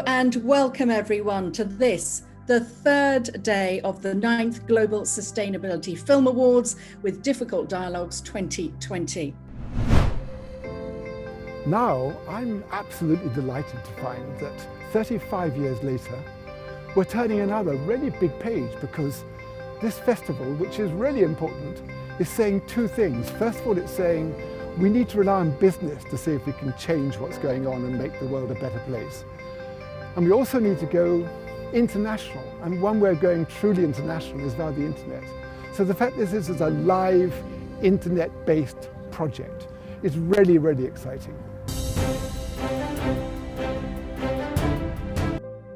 and welcome everyone to this, the third day of the 9th Global Sustainability Film Awards with Difficult Dialogues 2020. Now, I'm absolutely delighted to find that 35 years later, we're turning another really big page, because this festival, which is really important, is saying two things. First of all, it's saying we need to rely on business to see if we can change what's going on and make the world a better place. And we also need to go international, and one way of going truly international is via the internet. So the fact this is a live internet-based project is really, really exciting.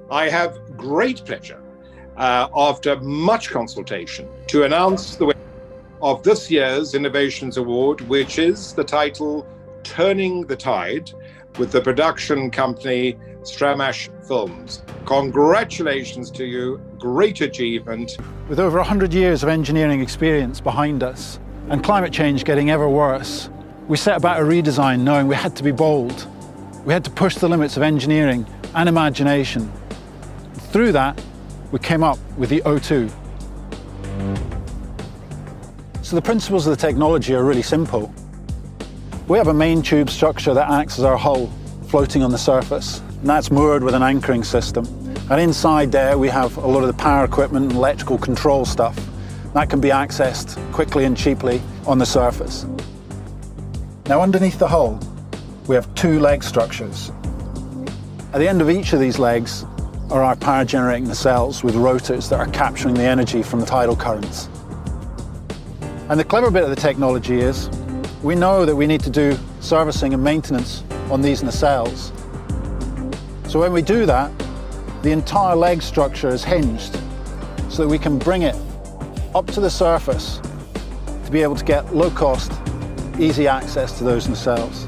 I have great pleasure, after much consultation, to announce the winner of this year's Innovations Award, which is the title Turning the Tide, with the production company Stramash Films. Congratulations to you, great achievement. With over 100 years of engineering experience behind us and climate change getting ever worse, we set about a redesign knowing we had to be bold. We had to push the limits of engineering and imagination. Through that, we came up with the O2. So the principles of the technology are really simple. We have a main tube structure that acts as our hull, floating on the surface, and that's moored with an anchoring system. And inside there, we have a lot of the power equipment and electrical control stuff. That can be accessed quickly and cheaply on the surface. Now, underneath the hull, we have two leg structures. At the end of each of these legs are our power generating nacelles with rotors that are capturing the energy from the tidal currents. And the clever bit of the technology is we know that we need to do servicing and maintenance on these nacelles. So when we do that, the entire leg structure is hinged so that we can bring it up to the surface to be able to get low-cost, easy access to those nacelles.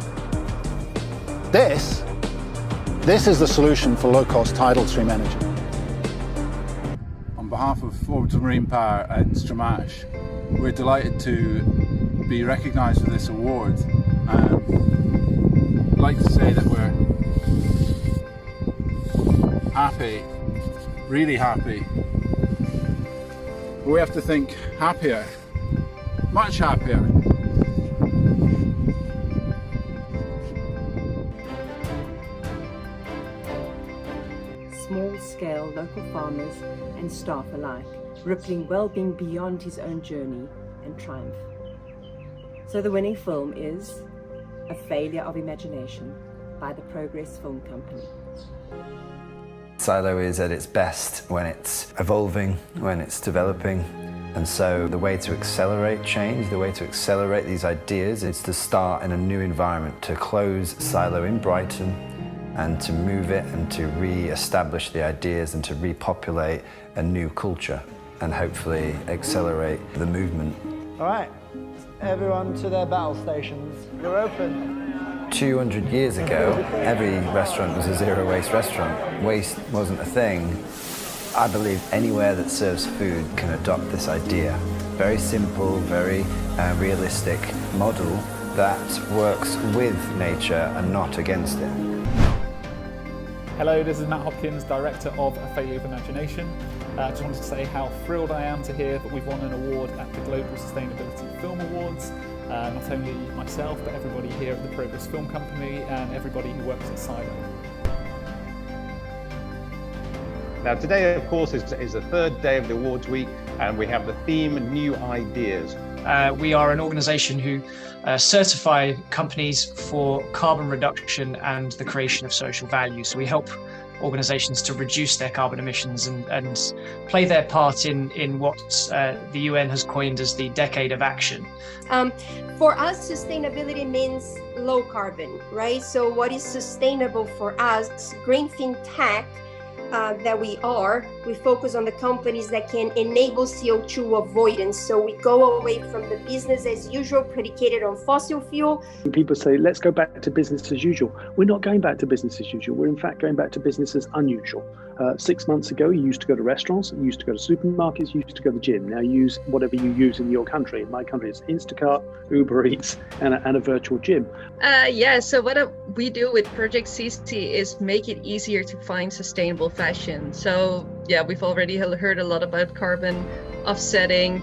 This is the solution for low-cost tidal stream energy. On behalf of Orbital Marine Power and Stramash, we're delighted to be recognised for this award. I'd like to say that we're happy, really happy. But we have to think happier, much happier. Small-scale local farmers and staff alike, rippling well-being beyond his own journey and triumph. So the winning film is A Failure of Imagination by the Progress Film Company. Silo is at its best when it's evolving, when it's developing. And so the way to accelerate change, the way to accelerate these ideas is to start in a new environment, to close Silo in Brighton and to move it and to re-establish the ideas and to repopulate a new culture and hopefully accelerate the movement. All right, everyone to their battle stations. We're open. 200 years ago, every restaurant was a zero-waste restaurant. Waste wasn't a thing. I believe anywhere that serves food can adopt this idea. Very simple, very realistic model that works with nature and not against it. Hello, this is Matt Hopkins, Director of A Failure of Imagination. I just wanted to say how thrilled I am to hear that we've won an award at the Global Sustainability Film Awards. Not only myself, but everybody here at the Progress Film Company and everybody who works at Silo. Now today, of course, is the third day of the awards week, and we have the theme New Ideas. We are an organisation who certify companies for carbon reduction and the creation of social value. So we help organisations to reduce their carbon emissions and play their part in what the UN has coined as the decade of action. For us, sustainability means low carbon, right? So what is sustainable for us, green fintech, that we focus on the companies that can enable CO2 avoidance. So we go away from the business as usual predicated on fossil fuel. People say, let's go back to business as usual. We're not going back to business as usual. We're in fact going back to business as unusual. 6 months ago, you used to go to restaurants, you used to go to supermarkets, you used to go to the gym. Now use whatever you use in your country. In my country, it's Instacart, Uber Eats, and a virtual gym. So what we do with Project CC is make it easier to find sustainable fashion. So yeah, we've already heard a lot about carbon offsetting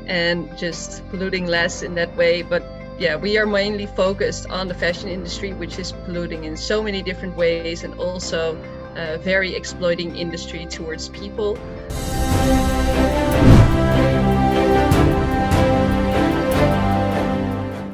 and just polluting less in that way. But yeah, we are mainly focused on the fashion industry, which is polluting in so many different ways and also very exploiting industry towards people.